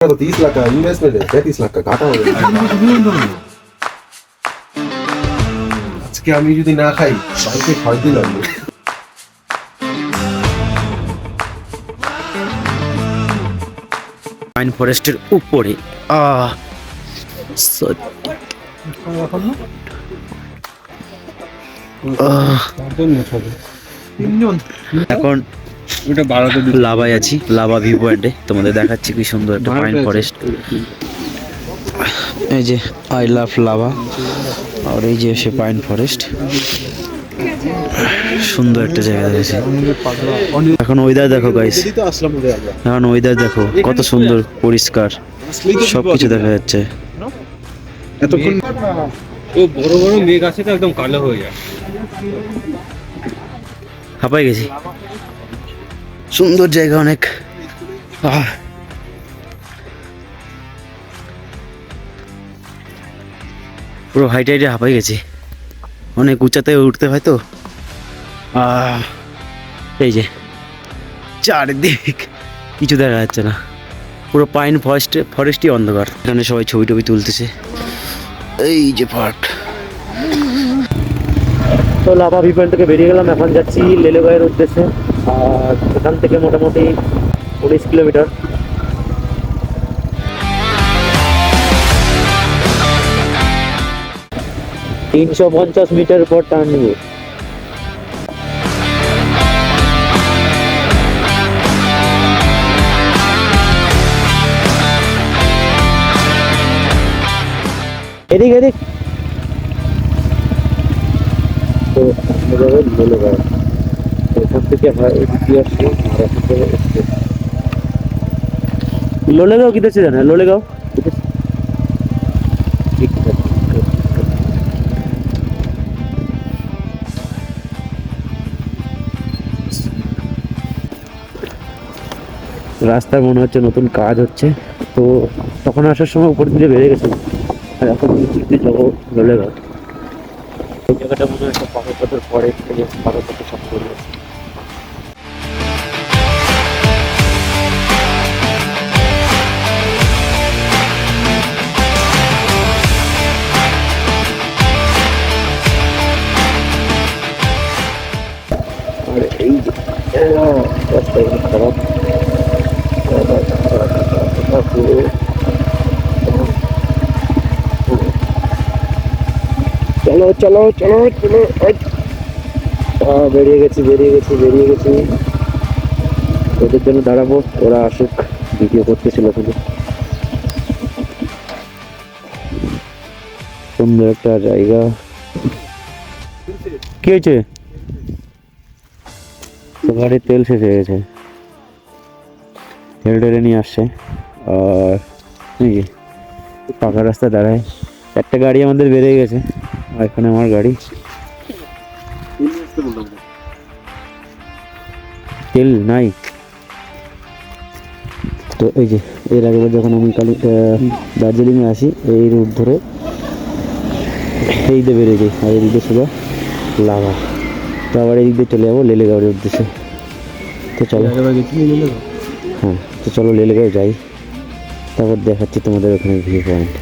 तो 30 लाख का इन्वेस्टमेंट है, 35 लाख का घाटा হবে আজকে আমি যদি না খাই বাড়িতে খাওয়াই দিলাম পাইন ফরেস্টের উপরে এখন লাভায় আছি, লাভা ভিউ পয়েন্টে তোমাদের দেখাচ্ছি কি সুন্দর একটা পাইন ফরেস্ট। এই যে আই লাভ লাভা, আর এই যে সে পাইন ফরেস্ট, সুন্দর একটা জায়গা রয়েছে। এখন ওয়েদার দেখো গাইস, এখন ওয়েদার দেখো কত সুন্দর পরিষ্কার, সবকিছু দেখা যাচ্ছে। এতক্ষণ ও বড় বড় মেঘ আছে তো একদম কালো হয়ে যায়। হাঁপাই গেছি, সুন্দর জায়গা অনেক। পুরো হাইটে হাইটে হাঁপাই গেছি, অনেক উঁচাতে উঠতে হয় তো। এই যে চারিদিক কিছু দেখা যাচ্ছে না, পুরো পাইন ফরেস্টই অন্ধকার। এখানে সবাই ছবি টবি তুলতেছে। এই যে পার্ক, তো লাভা ভিউ পয়েন্ট থেকে বেরিয়ে গেলাম, এখন যাচ্ছি লেলেগাঁয়ের উদ্দেশ্যে। আর এখান থেকে মোটামুটি 19 কিলোমিটার। $350 মিটার পর টার্ন নিয়ে এদিক এদিক। তো লেলেগাঁও এখান থেকে এদিকে আসছি, আর এখান থেকে লোলেগাঁও কিধর से जाना है? लोलेगांव ठीक है। রাস্তায় মনে হচ্ছে নতুন কাজ হচ্ছে, তো তখন আসার সময় উপর দিকে বেড়ে গেছে, আর এখন নিচে দিয়ে যাবো লোলেগাঁও। এই জায়গাটা মনে হয় একটা পাথর পাথর পরে পাথর পাথর সব করে গেছে। আর এই যে রাস্তাগুলো খারাপ, চলো চলো চলো চলো। বেরিয়ে গেছি বেরিয়ে গেছি বেরিয়ে গেছি। ওদের জন্য দাঁড়াবো, ওরা আসুক, ভিডিও করতেছিল শুধু। সুন্দর একটা জায়গা। কি হয়েছে? গাড়ির তেল শেষ হয়ে গেছে, তেল টেলে নিয়ে আসছে। আর নাকি পাকা রাস্তা দাঁড়ায়, একটা গাড়ি আমাদের বেরিয়ে গেছে, আর এখানে আমার গাড়ি। তেল নাই তো। এই যে এর আগেবার যখন আমি দার্জিলিংয়ে আসি, এই রুট ধরে এই দিয়ে বেরিয়ে যাই, আর এই দিকে সোজা লাভা। তো আবার এই দিক দিয়ে চলে যাবো লেলেগাঁওয়ের উদ্দেশ্যে। তো চলো, হ্যাঁ তো চলো লেলেগাঁও যাই, তারপর দেখাচ্ছি তোমাদের ওখানে ভিউ পয়েন্ট।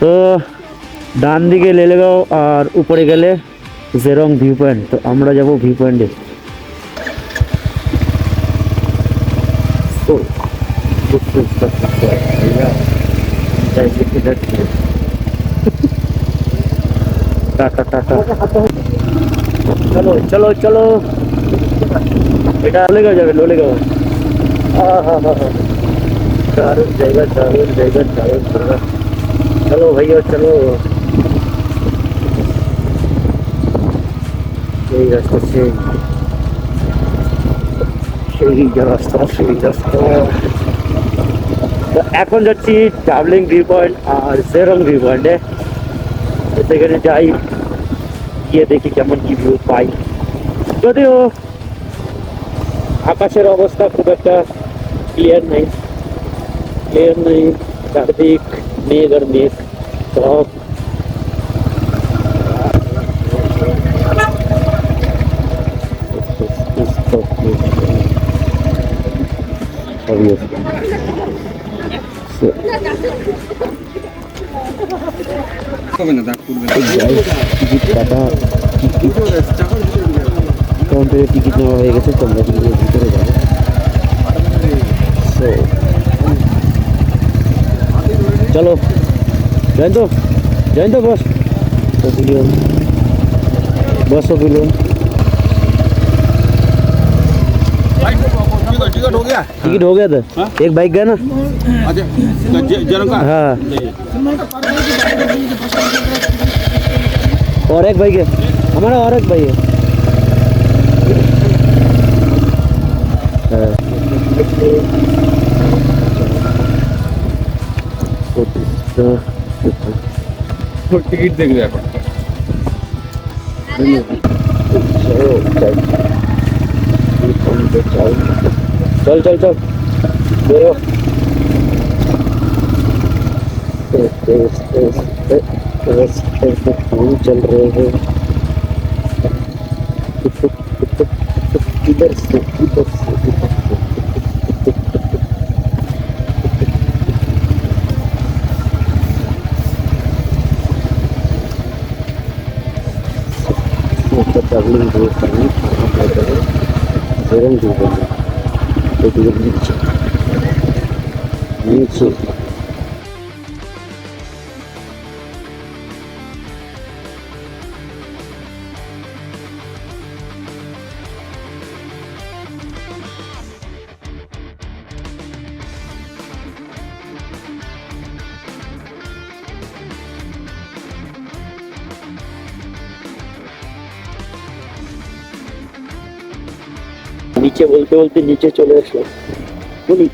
তো ডান দিকে লেলেগাঁও, আর উপরে গেলে জেরং ভিউ পয়েন্ট। তো আমরা যাব ভিউ পয়েন্টে। টাটা টাটা, চলো চলো চলো। এটা লোলেগাঁও যাবে, লোলেগাঁও। দারুণ জায়গা দারুণ জায়গা দারুণ জায়গা। चलो भैया चलो। এই রাস্তা সেই রাস্তা সেই রাস্তা। তো এখন যাচ্ছি ডাবলিং ভিউ পয়েন্ট আর জেরং ভিউ পয়েন্টে। সেখানে যাই, গিয়ে দেখি কেমন কি ভিউ পাই। যদিও আকাশের অবস্থা খুব একটা ক্লিয়ার নাই, চারদিক মেঘ আর মেঘ সব। হবে না, দাগ পড়বে না। টিকিট কাটা, কাউন্টারে টিকিট নেওয়া হয়ে গেছে, তোমরা টিকিটের ভিতরে যাবে। So, চলো জয়ন্ত বস ओपिनियन बस ओपिनियन टिकट हो गया था। एक बाइक गया ना। हाँ और एक बाइक है हमारा, और एक बाइक है। टिकट देख रहे हैं चल चल चल देखो चल रहे हैं इधर से ट्रैवलिंग रोड पर नीचे नीचे बोलते बोलते नीचे चले আসলো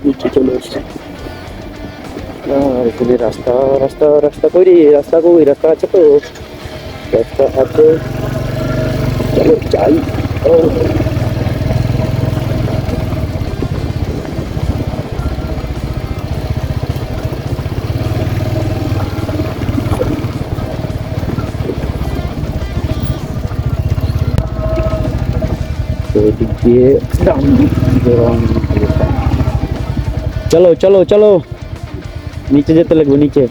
नीचे चले আসছে আর এখানে রাস্তা রাস্তা রাস্তা কই রে রাস্তা কই রাস্তা আছে তো রাস্তা আছে চলো যাই चलो चलो चलो नीचे যেতে লাগবে নিচে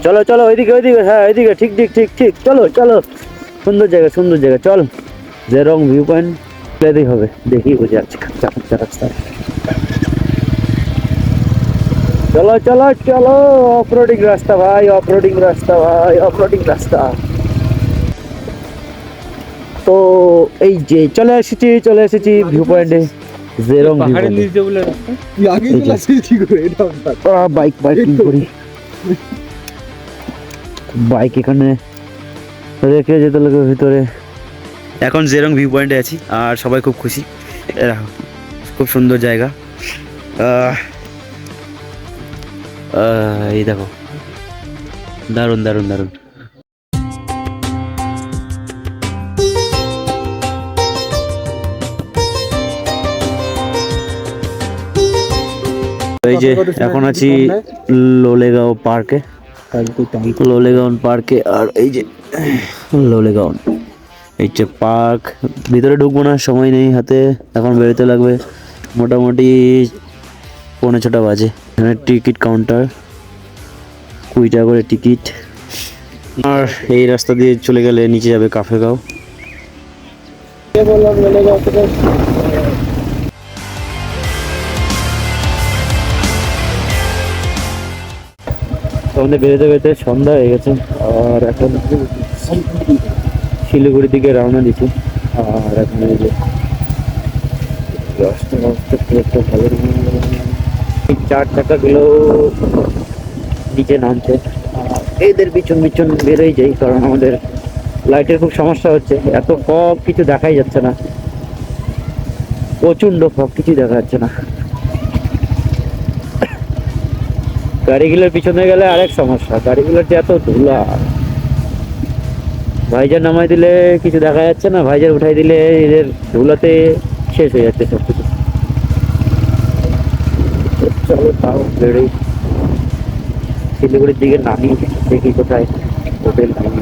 চলো চলো ওইদিকে ওইদিকে হ্যাঁ ওইদিকে ঠিক ঠিক ঠিক ঠিক চলো চলো সুন্দর জায়গা চল জেরং ভিউ পয়েন্ট প্লেতেই হবে দেখি বুঝে আছে কাঁচা রাস্তা চলো চলো চলো অফরোডিং রাস্তা ভাই অফরোডিং রাস্তা তো এই যে চলে এসেছি ভিউ পয়েন্টে জেরং পাহাড়ের নিচে বলে রাস্তা আগে চলে আসছি করে এটা বাইক পার্কিং করি বাইক এখানে রেখে যেতে লাগে ভিতরে। এখন জেরং ভিউ পয়েন্টে আছি আর সবাই খুব খুশি, খুব সুন্দর জায়গা। এই দেখো দারুণ দারুণ দারুণ। এই যে এখন আছি লোলেগাঁও পার্কে, আর এই যে লোলেগাঁও এই যে পার্ক। ভিতরে ঢুকবো না, সময় নেই হাতে, এখন বেরোতে লাগবে মোটামুটি 5:45 বাজে। এখানে টিকিট কাউন্টার 20 টাকা করে টিকিট। আর এই রাস্তা দিয়ে চলে গেলে নিচে যাবে কাফেগাঁও। আমাদের বেরোতে সন্ধ্যা হয়ে গেছে আর এখন শিলিগুড়ির দিকে রওনা দিচ্ছি। আর এখন এই যে রাস্তা খুব একটা ভালো 4 চাকাগুলো নিচে নামছে, এদের পিছন বেরোই যাই কারণ আমাদের লাইটের খুব সমস্যা হচ্ছে। এত ফগ কিছু দেখাই যাচ্ছে না, প্রচন্ড ফগ, কিছু দেখা যাচ্ছে না। গাড়িগুলোর পিছনে গেলে আরেক সমস্যা, গাড়িগুলোর যে এত ধুলা ভাইজার নামাই দিলে কিছু দেখা যাচ্ছে না, ভাইজার উঠাই দিলে এদের ধুলাতে শেষ হয়ে যাচ্ছে সব কিছু। চলো তাও বেরোই, শিলিগুড়ির দিকে নামি, দেখি কোথায় হোটেল নামি।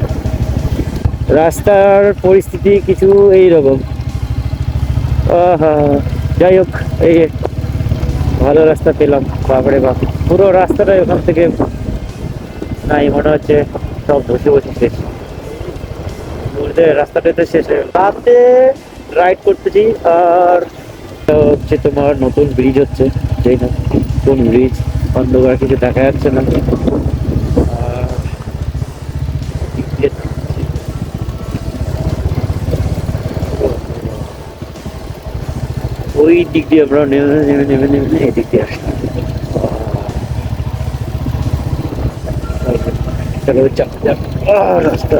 রাস্তার পরিস্থিতি কিছু এইরকম। যাই হোক, এই ভালো রাস্তা পেলাম, বাপরে বাপ, পুরো রাস্তাটা ওখান থেকে নাই মনে হচ্ছে সব বসে বসে শেষ, বলতে রাস্তাটাতে শেষ হয়ে গেল। রাতে রাইড করতেছি, আর হচ্ছে তোমার নতুন ব্রিজ হচ্ছে, যেই না কোন ব্রিজ, অন্ধকার কিছু দেখা যাচ্ছে না। আর ওই দিক দিয়ে আমরা নেমে নেমে নেমে নেমে এই দিক দিয়ে আসলাম। রাস্তা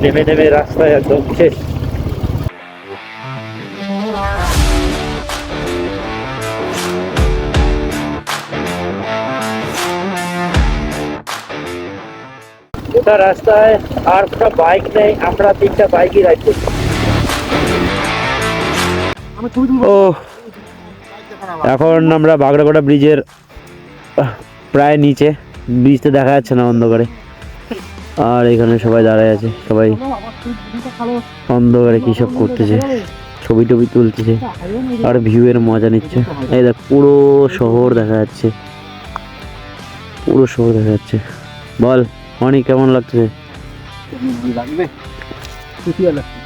নেমে নেমে রাস্তায় একদম শেষ। গোটা রাস্তায় আর কোনো বাইক নেই, আমরা 3টা বাইকই রাইড করছি। ও এখন আমরা বাগড়াকোটা ব্রিজের প্রায় নিচে, ব্রিজটা দেখা যাচ্ছে না অন্ধকারে, আর এখানে সবাই দাঁড়ায় আছে, সবাই অন্ধকারে কি সব করতেছে, ছবি টবি তুলতেছে আর ভিউ এর মজা নিচ্ছে। এই দেখ পুরো শহর দেখা যাচ্ছে, পুরো শহর দেখা যাচ্ছে। বল অনেক কেমন লাগছে? লাগবে, খুশি লাগছে।